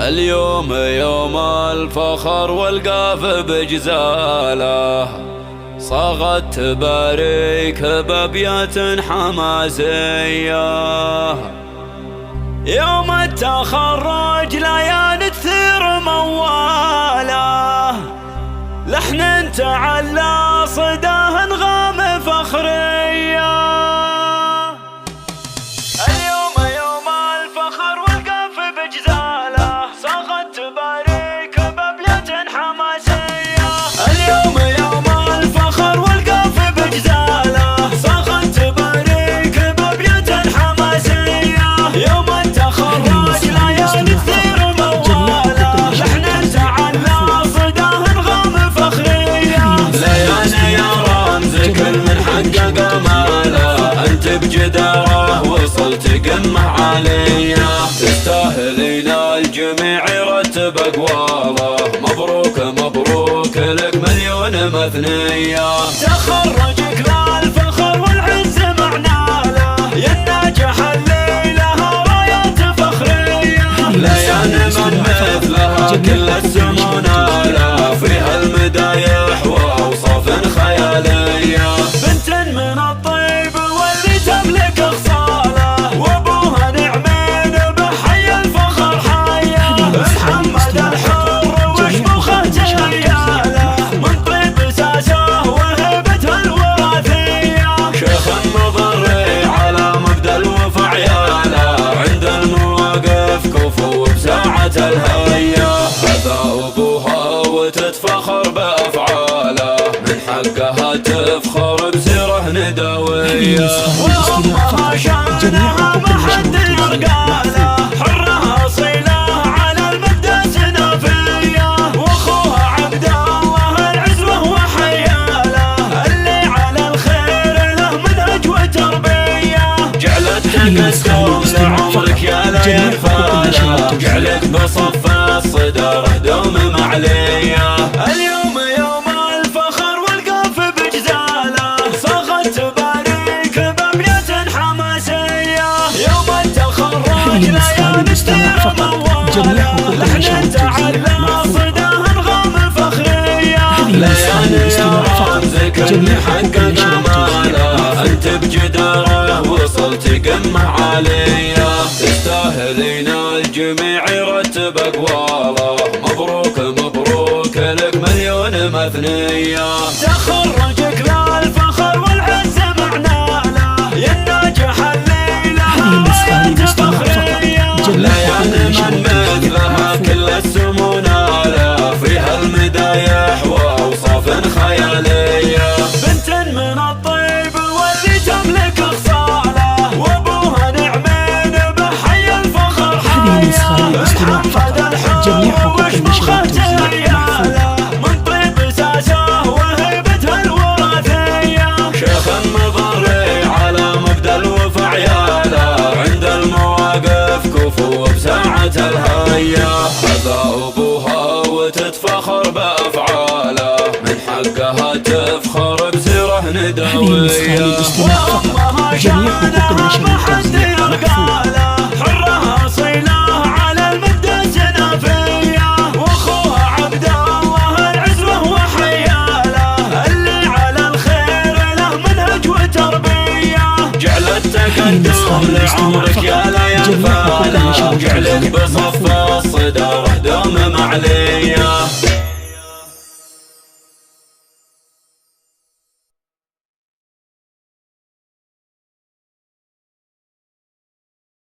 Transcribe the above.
اليوم يوم الفخر والقاف بجزاله، صاغت تباريك بأبيات حماسية. يوم التخرج ليالي تثير مواله، لحن تعلى صداه انغام فخريه. اليوم يوم الفخر والقاف بجزاله، صاغت تباريك بأبيات حماسيه. اليوم يوم الفخر والقاف بجزاله، صاغت تباريك بأبيات حماسيه. يوم التخرج ليالي تثير مواله، لحن تعلى صداه انغام فخريه. ليالي يا رمز كل من حقق اماله، انت بجداره وصلت قمه عاليه. تستاهلين الجميع يرتب اقواله، مبروك مبروك لك مليون مثنيه. تخرجك للفخر والعز معناله، يا الناجح الليله رايات فخريه. ليالي من مثلها كل السمو ناله، فيها المدايح واوصاف خياليه. بنت من الطيب واللي تملك اخصاله، وابوها نعمين بحي الفخر حيه. محمد الحر وشموخه جياله، من طيب ساسه وهبته الوراثيه. شيخ مضري على مبدا الوفا عياله، عند المواقف كفو بساعة الهية. هذا ابوها وتتفخر بافعاله، من حقها تفخر بسيره ندويه. وامها شانها ما حد يرقاله، حرها اصيله على المبدا سنافيه. واخوها عبد الله العزوه وحياله، اللي على الخير له منهج وتربيه. جعلتك الدوم لعمرك يا ليل فاله، جعلك بصف الصدر دوم معليه. اليوم يوم الفخر والقاف بجزاله، صاغت تباريك بأبيات حماسيه. يوم التخرج ليالي تثير مواله، لحن تعلى صداه انغام فخريه. ليالي يا رمز كل حقق اماله، انت بجداره وصلت قمه عاليه. تستاهلين الجميع يرتب اقواله، مبروك مبروك لك مليون مثنيه. تخرجك للفخر والعز معناله، يا الناجح الليله رايات فخريه. ليالي من مثلها كل السمو ناله، فيها المدايح واوصاف خياليه. بنت من الطيب واللي تملك اخصاله، وابوها نعمين بحي الفخر حيه. محمد الحر وشموخه جياله، من طيب ساسه وهبته الوراثيه. شيخ مضري على مبدا الوفا عياله، عند المواقف كفو بساعة الهية. هذا ابوها وتتفخر بافعاله، من حقها تفخر بسيره ندويه. وامها شانها ما حد يرقاله، حرها اصيله على المبدا سنافيه. واخوها عبد الله العزوه وحياله، اللي على الخير له منهج وتربيه. جعلتك الدوم لعمرك يا ليل فاله، جعلك بصف الصدى